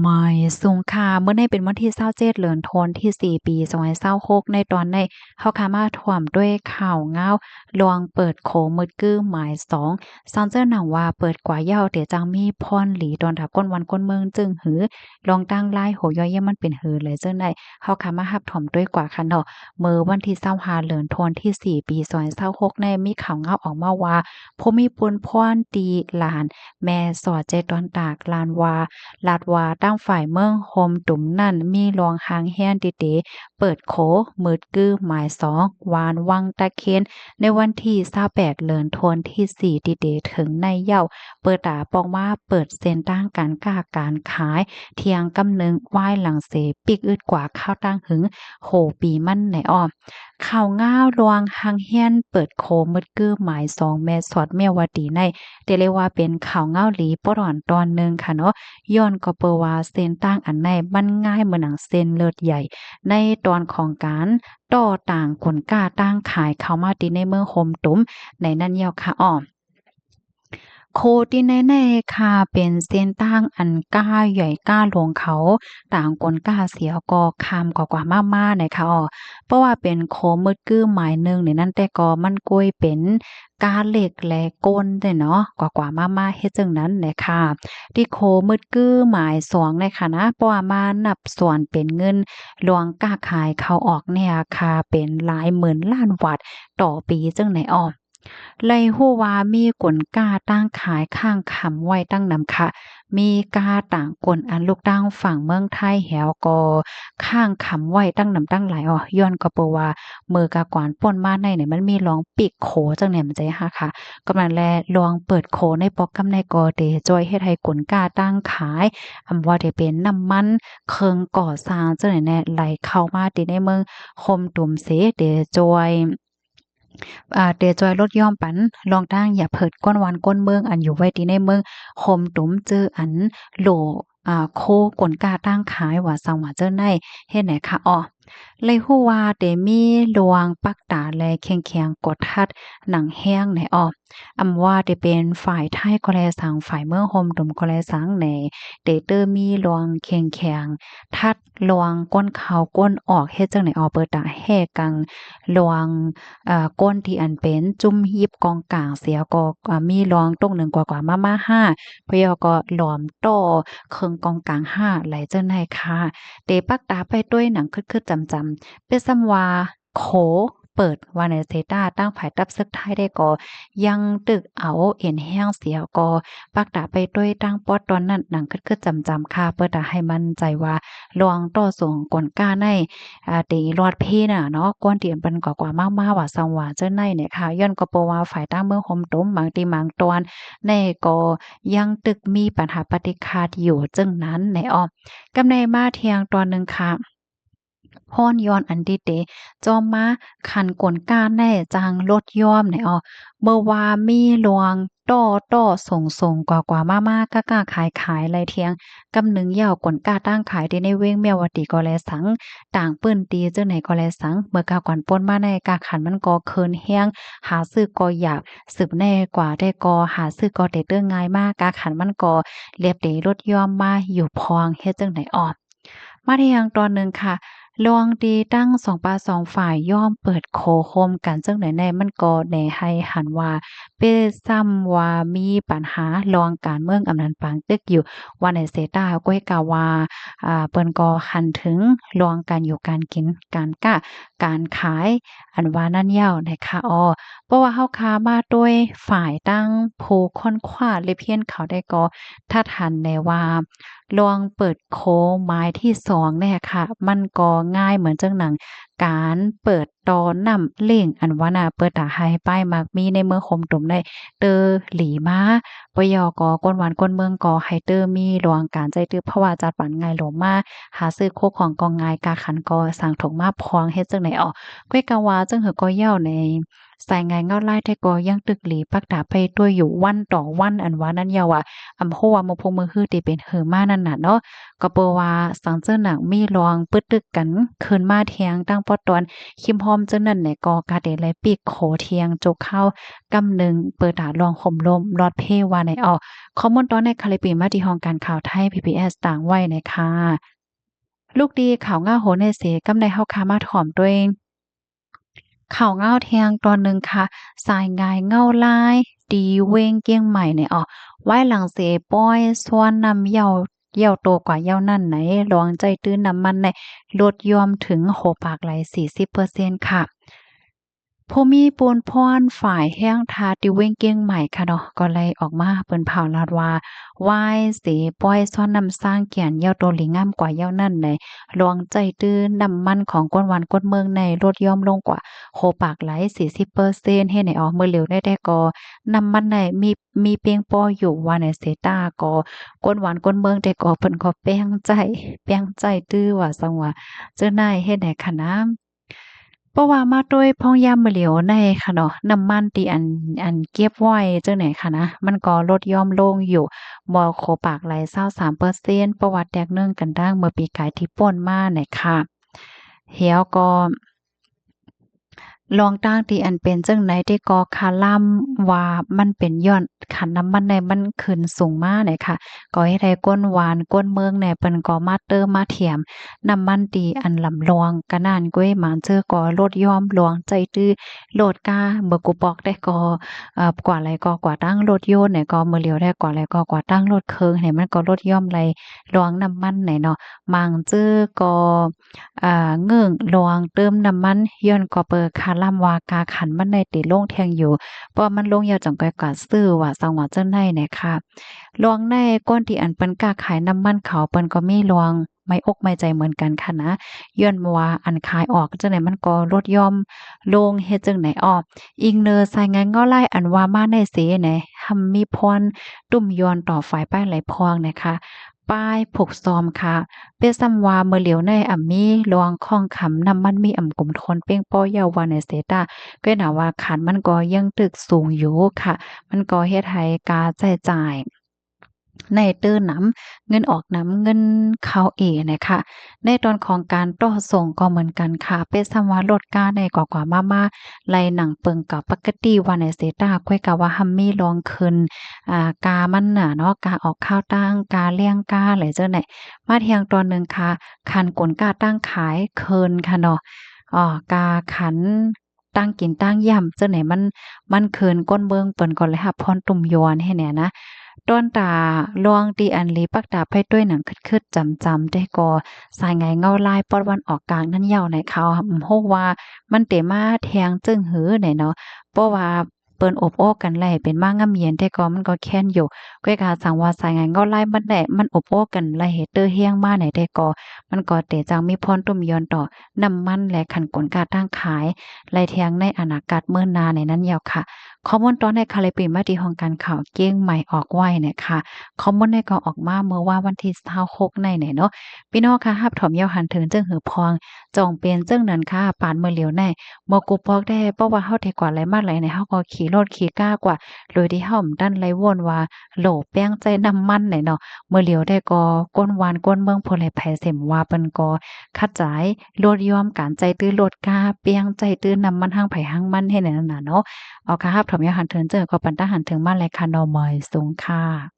หมายสุงค่ะเมื่อในเป็นวันที่27เดือนธันวาคมที่4ปี2026ในตอนในเฮาค่ะมาถ่วมด้วยข่าวง้าวลวงเปิดโขงมืดกื้อหมาย2ซันเจิ้นหนังว่าเปิดกว่าเหย้าเดี๋ยวจังมีพรหลีตอนทับก้นวันก้นเมืองจึงหือลองตั้งลายโหย่อยมันเป็นหือเลยเจิ้นได้เฮาค่ะมารับถ่อมด้วยกว่าคันเนาะมื้อวันที่25เดือนธันวาคมที่4ปี2026ในมีข่าวง้าวออกมาว่าผู้มีปุญพรตีหลานแม่สอดใจตอนตากลานวา ลาดว่าตั้งฝ่ายเมืองโฮมตุ่มนั่นมีรองหางแฮนติเตเปิดโขมืดกื้อหมายสองวานวังตะเคียนในวันที่28เดือนธันวาคมที่4ติเตถึงในเย้าเปิดตาปองว่าเปิดเส้นตั้งการค้าการขายเที่ยงกำนึงไหว้หลังเสปิกอึดกว่าข้าวตั้งหึงโหปีมันในอ้อมข่าวง่าวรวงหางแฮนเปิดโคมืดกื้อหมายสองแม่สอดแม่วดีในเตเรียกว่าเป็นข่าวง่าวหลีปอดอนตอนหนึ่งค่ะเนาะ ย้อนก็เปอว่าเส้นต่างอันในมันง่ายเหมือนหนังเส้นเลือดใหญ่ในตอนของการต่อต่างคนกล้าตั้งขายเข้ามาตีในเมืองโฮมตุ้มในนั้นยาวค่ะอ้อ โคที่แน่ๆค่ะเป็นเส้นตั้งอันก้าใหญ่ก้าหลวงเขาต่างกนก้าเสียก็คำกว่ามาๆนะคะอ้อเพราะว่าเป็นโคมืดกื้อหมายหนึ่งในนั้นแต่ก็มันกล้วยเป็นกาเหล็กและก้นเด้เนาะกว่ามาๆเฮ็ดจังนั้นแหละค่ะที่โคมืดกื้อหมายสองในค่ะนะเพราะว่ามานับส่วนเป็นเงินหลวงก้าขายเขาออกเนี่ยค่ะเป็นหลายหมื่นล้านบาทต่อปีจังไหนอ้อ ไล่ฮู้ว่ามีกลก้าตั้งขายข้างคำไว้ตั้งนำค่ะมีกาต่างกลอันลูกตั้งฝั่งเมืองไทยแหวก็ข้างคำไว้ตั้งนำตั้งหลายอ้อย้อนก็เปนว่ามือกากวานป่นมาในเนี่ยมันมีลองปีกโขจังเนี่ยมันจะหาค่ะกำลังแลลองเปิดโขในปอกกำในกอเดจอยเฮ็ดให้กลก้าตั้งขายอำว่าได้เป็นน้ำมันเคิงก่อสร้างจังไหนแน่ไหลเข้ามาติในเมืองคมตุ่มเสเดจอยเดจอยลดย่อมปันลองตั้งอย่าเผิดก้นวันก้นเมืองอันอยู่ไว้ที่ในเมืองคมตุ้มเจออันโหลโคกลกาตั้งขายว่าสังว่าเจ้าในเฮ็ดไหนคะอ้อเลยฮู้ว่าเดมีลวงปักตาแลแข็งๆกดทัดหนังแห้งในอ้ออำว่าได้เป็นฝ่ายไทยก็แลสังฝ่ายเมืองโฮมตุ่มก็แลสังในเดเตอร์มีลวงแข็งๆทัดลวงก้นเขาก้นออกเฮ็ดจังไหนอ้อเปิดตาแห้กังลวง ก้นที่อันเป็นจุ่มฮีบกองกลางเสียก็มีรองตรงหนึ่งกว่ามาห้าพยอก็หลอมโต้เคิงกองกลางห้าไหลเจ้าในค่ะเตปักตาไปด้วยหนังคึดๆจำๆเป็นซ้ำว่าโขเปิดวาในเซตาตั้งภายตับซึกท้ายได้ก็ยังตึกเอาเอ็นแห้งเสียก็ปักตาไปด้วยตั้งปอดตอนนั้นหนังคึดๆจำๆค่ะเปิดตาให้มั่นใจว่าลวงต่อส่งกลก้าใน ตีรอดพี่น่ะเนาะก้นเตียนเปิ้นก็กว่ามากๆว่าสังว่าเจ้าในเนี่ยค่ะย้อนก็เพราะว่าฝ่ายตั้งเมืองโฮมต้มบางทีบางตอนในก็ยังตึกมีปัญหาปฏิฆาตอยู่จึงนั้นในอ้อกำในมาเที่ยงตอนหนึ่งค่ะพรย้อนอันดีเดจอมมาคันกลก้านแน่จางลดย่อมในอ้อเมื่อว่ามีหลวงต่อส่งกว่ามาๆกะๆขายๆไรเทียงกำนึงยาวกลก้าตั้งขายที่ในเว้งแมวว่าติก็แลสัง ต่างปื้นตีเจ้าไหนก็แลสังเมื่อกากอนป่นมาในกาขันมันก็เคินแห้งหาซื้อก็อยากสืบแน่กว่าได้ก็หาซื้อก็ได้เตื้องง่ายมากกาขันมันก็เรียบเดรถยอมมาอยู่พองเฮ็ดจังไหนออกมาที่ยังตอนหนึ่งค่ะลองดีตั้งสองปาสองฝ่ายย่อมเปิดโคโฮมกันจังไหนในมันก็แหน่ให้หันว่าเป้ซ้ำว่ามีปัญหาลองการเมืองอำนันปางตึกอยู่ว่าในเซตาก้อยกาว่าเปิ้นก็หันถึงลองการอยู่การกินการก้าการขายอันว่านั่นยาวนะคะอ้อเพราะว่าเฮาค้ามาด้วยฝ่ายตั้งผู้ค่อนขว้าเลยเพี้ยนเขาได้ก็ถ้าทันแน่ว่าลองเปิดโค้งไม้ที่2เนี่ยค่ะมันก็ง่ายเหมือนจังหนังการเปิดตอนำเล่งอันว่าน่ะเปิดตาให้ป้ายมักมีในเมืองคมตุ่มได้เตอหลีมาปยก็ก้นหวานก้นเมืองก็ให้เตอมีหลวงการใจตื้อเพราะว่าจัดปันง่ายโหลมาหาซื้อโคกของกองง่ายกาขันก็สั่งถงมาพองเฮ็ดจังไหนออกก้อยกะว่าจังหือก็เย้าใน สายงานเงาไล่แต่ก็ยังตึกหลีปักตาไปด้วยอยู่วันต่อวันอันว่านั้นยาวอ่ะอำโพว่ามือพงมือฮือที่เป็นเหือมานั่นน่ะเนาะก็เปว่าสังเจอหนังมีลองปึดตึกกันคืนมาเทียงตั้งปอตอนคิมพร้อมเจ้านั่นเนี่ยก็กาเดเลยปีกโขเทียงจกเข้ากำหนึ่งเปิดตาลองห่มลมรอดเพว่าในข้อมูลตอนในคาลิปีมาที่ห้องการข่าวไทย PBS ต่างไว้นะคะลูกดีข่าวง่าโหในเสกำในเฮาคามาถ่อมตัวเองข่าวเง่าเทียงตอนหนึ่งค่ะสายงายเง่าลายดีเว้งเกี้ยงใหม่เนี่ยไว้หลังเสป้อยส่วนนำเหย่าโตกว่าเหย่านั่นไหนลองใจตื้นน้ำมันในลดยอมถึงโหปากไหล40%ค่ะ ผู้มีปูนพ่รฝ่ายแห้งทาติเว้งเกี้ยงใหม่ค่ะเนาะก็เลยออกมาเปิ้นเผาลาดว่าวายสิปล่อยซ้อนนำสร้างเกียนเหย้าโตหลีงามกว่าเหย้านั่นในลวงใจตื้นน้ำมันของก้นหวานก้นเมืองในลดย่อมลงกว่าโหปากไหล40%เฮ็ดให้ออกมื้อเหลวได้ก็น้ำมันในมีเพียงพออยู่ว่าในเซตาก็ก้นหวานก้นเมืองแต่ก็เพิ่นก็แป้งใจตื้อว่าซังว่าเจ้านายเฮ็ดให้คะนะเพราะว่ามาด้วยพ้องยามมื้อเหลียวในค่ะเนาะน้ำมันที่อันเก็บไว้จังไหนค่ะนะมันก็ลดย่อมลงอยู่บ่โคปากไหล23%ประวัติแตกเนื่องกันดั้งเมื่อปีกายที่ป่นมาเนี่ยค่ะเหี่ยวก็ ลองตั้งที่อันเป็นจั่งใดที่ก็คาล่ำว่ามันเป็นย้อนคันน้ำมันในมันขึ้นสูงมาเนี่ยค่ะก็เฮ็ดให้ก้นหวานก้นเมืองเนี่ยเปิ้นก็มาเติมมาเทียมน้ำมันที่อันลำลองกะนานก้วยหมานเจอก็ลดยอมหลวงใจตื้อโลดกาเมื่อกูบอกได้ก็กว่าไรก็กว่าตั้งรถยนต์เนี่ยก็มื้อเหลียวได้กว่าไรก็กว่าตั้งรถเคิงให้มันก็ลดย่อมไรหลวงน้ำมันไหนเนาะบางจื้อก็เงิ่งหลวงเติมน้ำมันย้อนก็เปิดคาล่ำว่ากาขันมันในติลงแทงอยู่เพราะมันลงยาวจังก้อยกว่าซื้อว่าสังว่าเจ้าในเนี่ยค่ะหลวงในก้นที่อันเปิ้นกล้าขายน้ำมันเขาเปิ้นก็มีหลวงไม่อกไม่ใจเหมือนกันค่ะนะย้อนว่าอันขายออกจังได๋มันก็ลดย่อมลงเฮ็ดจังไหนอิงเนอสายงานง้อไล่อันว่ามาในเสแหนทำมีพรตุ่มยอนต่อฝ่ายป้ายไหลพองนะคะป้ายผูกซอมค่ะเปซ้ำว่าเมื่อเหลียวในมีลวงข้องขำน้ำมันมีกลุ่มทนเป้งป้อยาวาในเสตาก็น่าว่าขันมันก็ยังตึกสูงอยู่ค่ะมันก็เฮ็ดให้การใช้จ่ายในตื้อน้ำเงินออกน้ำเงินเข้าเองนะคะในตอนของการต่อส่งก็เหมือนกันค่ะเป็นสำว่าลดกาในกว่ามาไล่หนังเปิงกับปกติว่าในเซตาค่อยกะว่าฮัมมี่ลองขึ้นกามันน่ะเนาะกาออกข้าวตั้งกาเลี้ยงกาอะไรเจ้าไหนมาเที่ยงตอนหนึ่งค่ะคันกลกาตั้งขายเคินค่ะเนาะกาขันตั้งกินตั้งย่ำเจ้าไหนมันเคินก้นเบิงเปิ้นก่อนเลยค่ะพรตุ่มยวนให้แหน่นะ ต้นตาลวงตีอันลีปักตาไพ่ด้วยหนังคึดๆจำๆได้ก็สายไงเงาลายปอดวันออกกลางนั่นยาวในเขาโฮกว่ามันเตมาแทงจึงหือไหนเนาะเพราะว่าเปิ้นอบโอ้กันแลเป็นมางำเย็นแต่ก็มันก็แค้นอยู่ก้อยกาสังว่าสายไงเงาลายมันแหละมันอบโอ้กันไลเฮเตอร์เฮียงมาไหนได้ก็มันก็เตจังมีพรตุ่มยอนต่อน้ำมันและขันกลกาตั้งขายไลแทงในอนาคตเมื่อนาในนั้นยาวค่ะ ข้อมูลตอนในคาลิปีมาดีของการข่าวเก้งใหม่ออกไว้เนี่ยค่ะข้อมูลในก็ออกมาเมื่อว่าวันที่26ในเนี่ยเนาะพี่น้องค่ะรับถมยาวหันถึงจึงหือพองจองเป็นจึงนั้นค่ะปานเมื่อเหลียวในบ่กูปอกได้เพราะว่าเฮาได้กว่าหลายมาหลายในเฮาก็ขี่รถขี่ก้ากว่าโดยที่เฮาดันไหลวนว่าโหลแป้งใจน้ำมันเนี่ยเนาะเมื่อเหลียวได้ก็ก้นวานก้นเมืองพลไผเสมว่าเปิ้นก็คัดจ่ายลดยอมการใจตื้อลดกาเปียงใจตื้อน้ำมันหังไผหังมันให้นั่นน่ะเนาะ เอาค่ะครับถมยาหันเถินเจอก็ปันตาหันถึงมาเลยค่ะนอมอยสูงค่ะ